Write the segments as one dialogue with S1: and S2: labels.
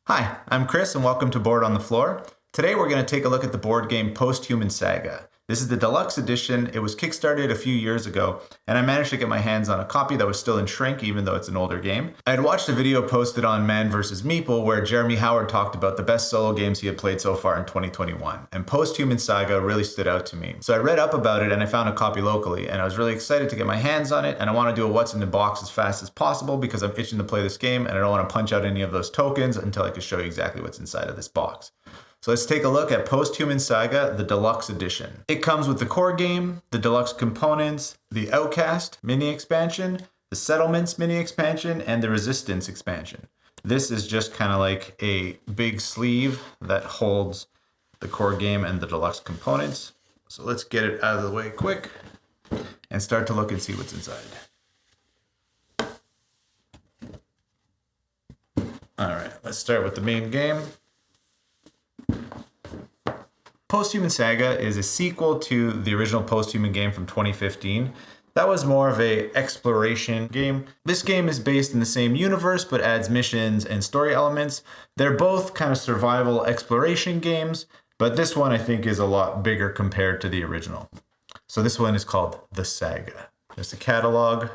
S1: Hi, I'm Chris and welcome to Board on the Floor. Today we're going to take a look at the board game Posthuman Saga. This is the deluxe edition. It was kickstarted a few years ago, and I managed to get my hands on a copy that was still in shrink, even though it's an older game. I had watched a video posted on Man vs. Meeple where Jeremy Howard talked about the best solo games he had played so far in 2021, and Posthuman Saga really stood out to me. So I read up about it and I found a copy locally, and I was really excited to get my hands on it, and I want to do a what's in the box as fast as possible because I'm itching to play this game and I don't want to punch out any of those tokens until I can show you exactly what's inside of this box. So let's take a look at Posthuman Saga, the Deluxe Edition. It comes with the core game, the Deluxe Components, the Outcast mini expansion, the Settlements mini expansion, and the Resistance expansion. This is just kind of like a big sleeve that holds the core game and the Deluxe Components. So let's get it out of the way quick and start to look and see what's inside. All right, let's start with the main game. Posthuman Saga is a sequel to the original Posthuman game from 2015. That was more of a exploration game. This game is based in the same universe but adds missions and story elements. They're both kind of survival exploration games, but this one I think is a lot bigger compared to the original. So this one is called The Saga. There's a catalog.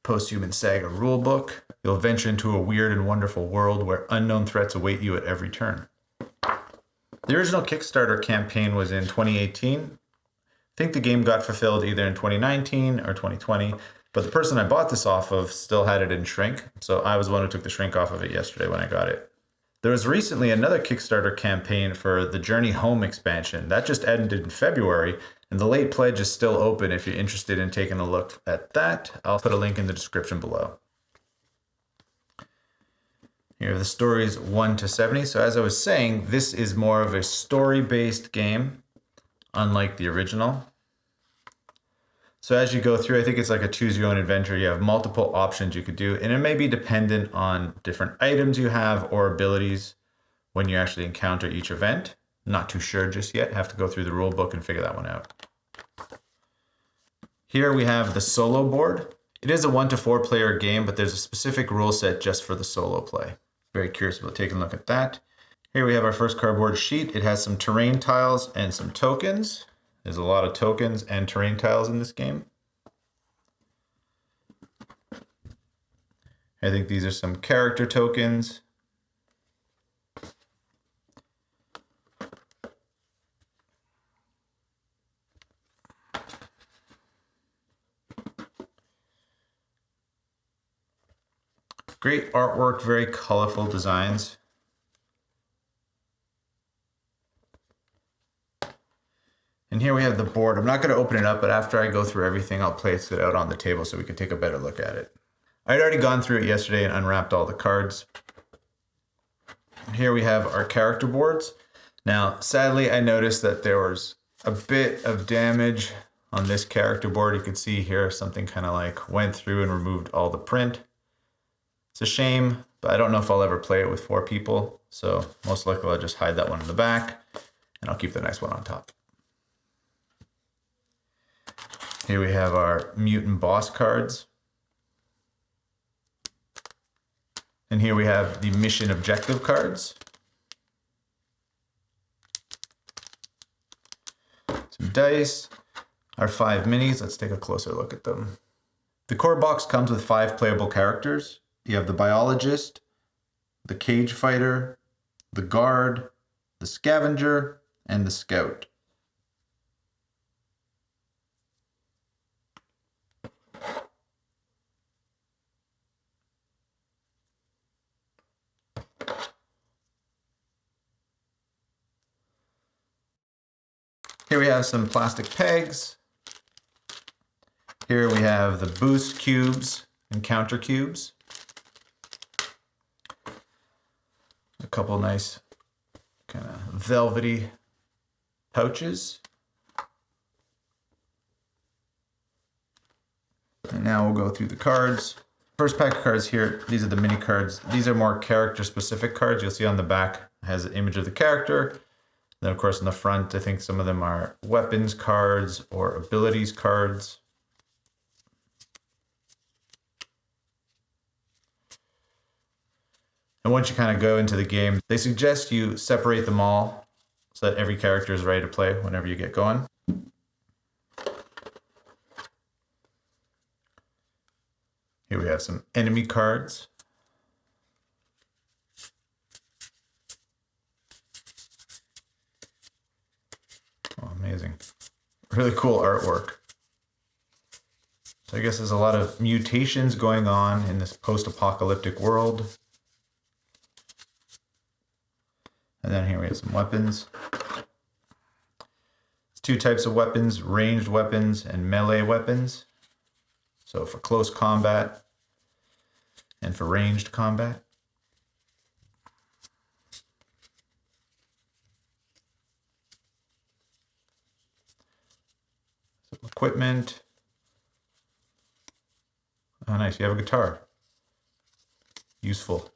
S1: Posthuman Saga rulebook. You'll venture into a weird and wonderful world where unknown threats await you at every turn. The original Kickstarter campaign was in 2018. I think the game got fulfilled either in 2019 or 2020, but the person I bought this off of still had it in shrink, so I was the one who took the shrink off of it yesterday when I got it. There was recently another Kickstarter campaign for the Journey Home expansion. That just ended in February, and the late pledge is still open if you're interested in taking a look at that. I'll put a link in the description below. Here are the stories 1 to 70. So as I was saying, this is more of a story-based game, unlike the original. So as you go through, I think it's like a choose your own adventure. You have multiple options you could do, and it may be dependent on different items you have or abilities when you actually encounter each event. Not too sure just yet. Have to go through the rule book and figure that one out. Here we have the solo board. It is a 1 to 4 player game, but there's a specific rule set just for the solo play. Very curious about taking a look at that. Here we have our first cardboard sheet. It has some terrain tiles and some tokens. There's a lot of tokens and terrain tiles in this game. I think these are some character tokens. Great artwork, very colorful designs. And here we have the board. I'm not going to open it up, but after I go through everything, I'll place it out on the table so we can take a better look at it. I'd already gone through it yesterday and unwrapped all the cards. Here we have our character boards. Now, sadly, I noticed that there was a bit of damage on this character board. You can see here something kind of like went through and removed all the print. It's a shame, but I don't know if I'll ever play it with 4 people. So most likely I'll just hide that one in the back and I'll keep the nice one on top. Here we have our mutant boss cards. And here we have the mission objective cards. Some dice, our 5 minis. Let's take a closer look at them. The core box comes with 5 playable characters. You have the biologist, the cage fighter, the guard, the scavenger, and the scout. Here we have some plastic pegs. Here we have the boost cubes and counter cubes. A couple nice kind of velvety pouches. And now we'll go through the cards. First pack of cards here, these are the mini cards. These are more character specific cards. You'll see on the back has an image of the character. Then of course in the front, I think some of them are weapons cards or abilities cards. And once you kind of go into the game, they suggest you separate them all so that every character is ready to play whenever you get going. Here we have some enemy cards. Oh, amazing. Really cool artwork. So I guess there's a lot of mutations going on in this post-apocalyptic world. And then here we have some weapons. There's two types of weapons, ranged weapons and melee weapons. So for close combat and for ranged combat. Some equipment. Oh, nice. You have a guitar. Useful.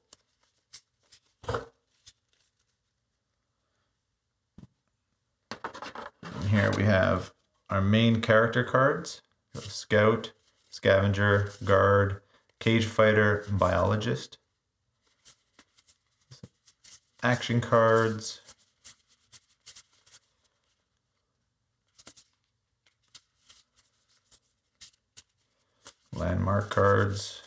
S1: And here we have our main character cards. Scout, Scavenger, Guard, Cage Fighter, and Biologist. Action cards. Landmark cards.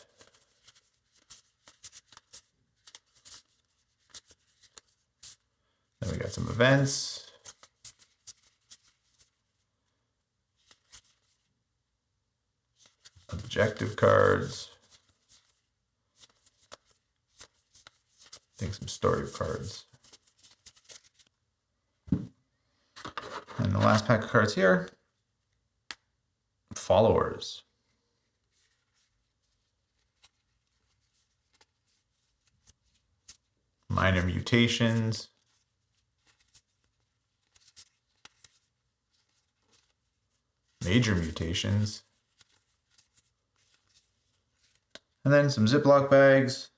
S1: Then we got some events. Objective cards. I think some story cards. And the last pack of cards here. Followers. Minor mutations. Major mutations. And then some Ziploc bags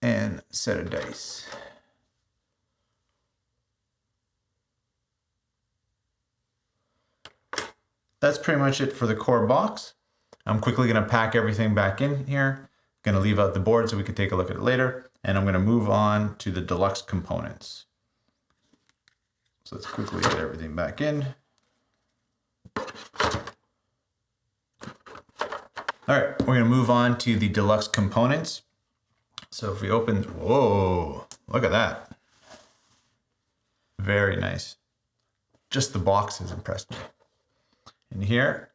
S1: and a set of dice. That's pretty much it for the core box. I'm quickly going to pack everything back in here. Going to leave out the board so we can take a look at it later. And I'm going to move on to the deluxe components. So let's quickly get everything back in. All right, we're going to move on to the deluxe components. So if we open, whoa, look at that. Very nice. Just the box has impressed me. And here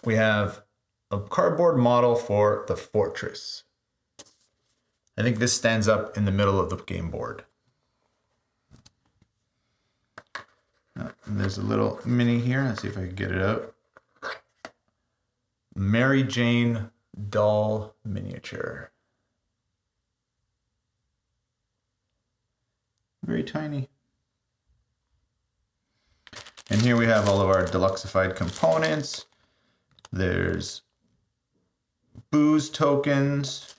S1: we have a cardboard model for the fortress. I think this stands up in the middle of the game board. And there's a little mini here. Let's see if I can get it out. Mary Jane doll miniature. Very tiny. And here we have all of our deluxified components. There's booze tokens.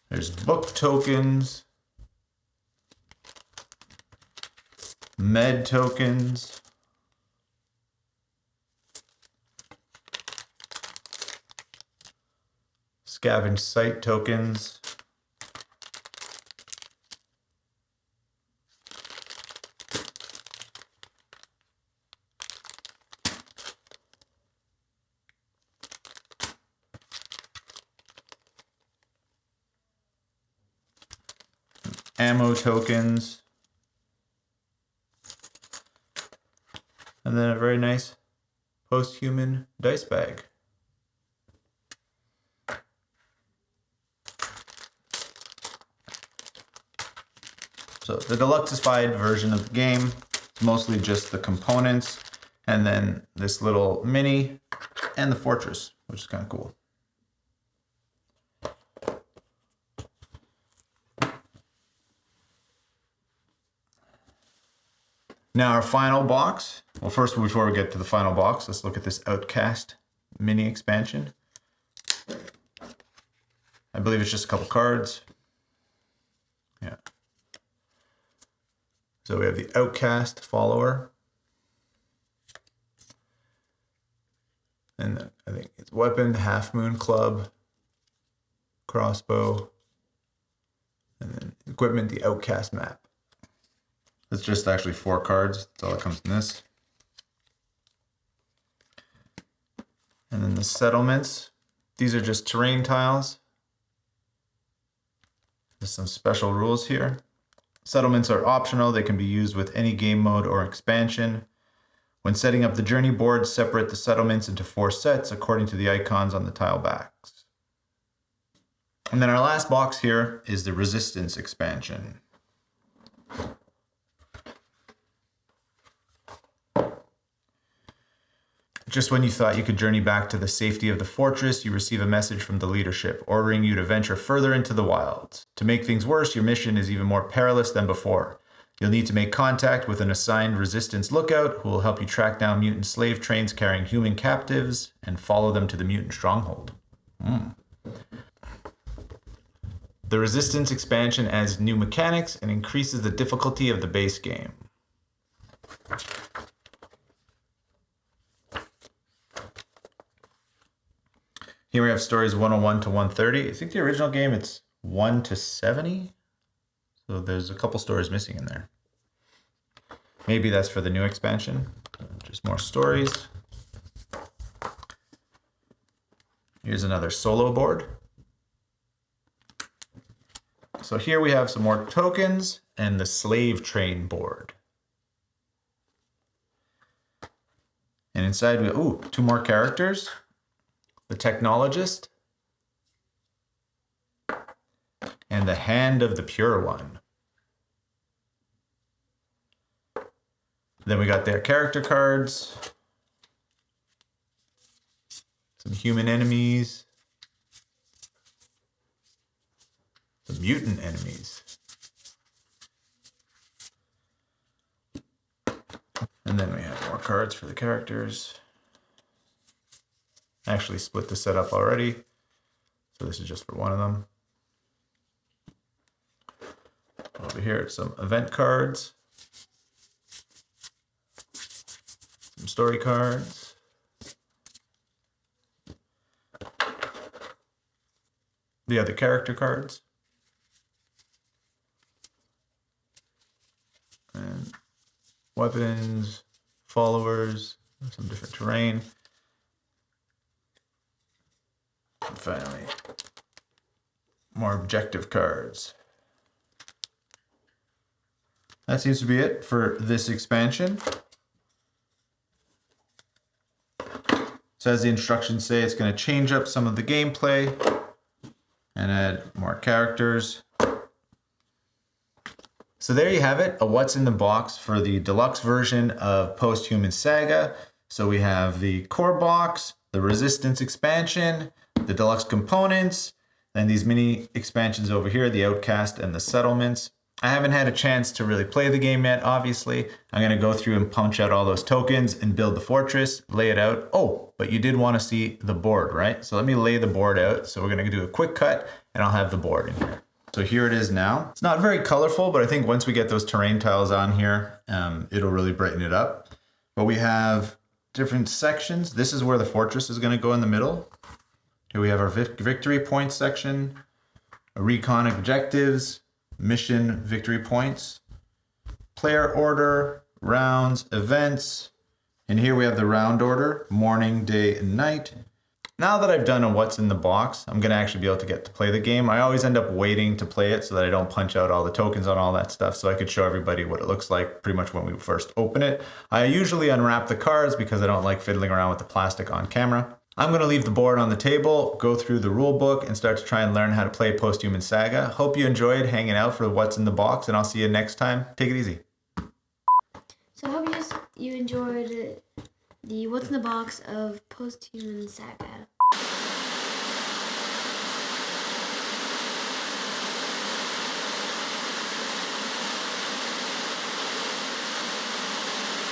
S1: There's book tokens. Med tokens. Scavenge site tokens. Ammo tokens. And then a very nice posthuman dice bag. So the deluxified version of the game is mostly just the components and then this little mini and the fortress, which is kind of cool. Now our final box. Well, first, before we get to the final box, let's look at this Outcast mini expansion. I believe it's just a couple cards. Yeah. So we have the Outcast follower. And I think it's weapon, Half Moon Club, crossbow, and then equipment, the Outcast map. It's just actually 4 cards. That's all that comes in this. And then the settlements. These are just terrain tiles. There's some special rules here. Settlements are optional. They can be used with any game mode or expansion. When setting up the journey board, separate the settlements into 4 sets according to the icons on the tile backs. And then our last box here is the Resistance expansion. Just when you thought you could journey back to the safety of the fortress, you receive a message from the leadership, ordering you to venture further into the wilds. To make things worse, your mission is even more perilous than before. You'll need to make contact with an assigned resistance lookout who will help you track down mutant slave trains carrying human captives and follow them to the mutant stronghold. The Resistance expansion adds new mechanics and increases the difficulty of the base game. Here we have stories 101 to 130. I think the original game it's 1 to 70. So there's a couple stories missing in there. Maybe that's for the new expansion. Just more stories. Here's another solo board. So here we have some more tokens and the slave train board. And inside we, 2 more characters. The Technologist, and the Hand of the Pure One. Then we got their character cards, some human enemies, the mutant enemies, and then we have more cards for the characters. I actually split the setup already, so this is just for one of them. Over here, some event cards, some story cards, the other character cards, and weapons, followers, some different terrain. And finally, more objective cards. That seems to be it for this expansion. So as the instructions say, it's going to change up some of the gameplay and add more characters. So there you have it, a what's in the box for the deluxe version of Posthuman Saga. So we have the core box, the Resistance expansion, the Deluxe Components, and these mini expansions over here, the Outcast and the Settlements. I haven't had a chance to really play the game yet, obviously. I'm going to go through and punch out all those tokens and build the fortress, lay it out. Oh, but you did want to see the board, right? So let me lay the board out. So we're going to do a quick cut and I'll have the board in here. So here it is now. It's not very colorful, but I think once we get those terrain tiles on here, it'll really brighten it up. But we have different sections. This is where the fortress is going to go in the middle. Here we have our victory points section, recon objectives, mission victory points, player order, rounds, events, and here we have the round order, morning, day, and night. Now that I've done a what's in the box, I'm going to actually be able to get to play the game. I always end up waiting to play it so that I don't punch out all the tokens on all that stuff, so I could show everybody what it looks like pretty much when we first open it. I usually unwrap the cards because I don't like fiddling around with the plastic on camera. I'm going to leave the board on the table, go through the rule book, and start to try and learn how to play Posthuman Saga. Hope you enjoyed hanging out for what's in the box, and I'll see you next time. Take it easy.
S2: So I hope you enjoyed the what's in the box of Posthuman Saga.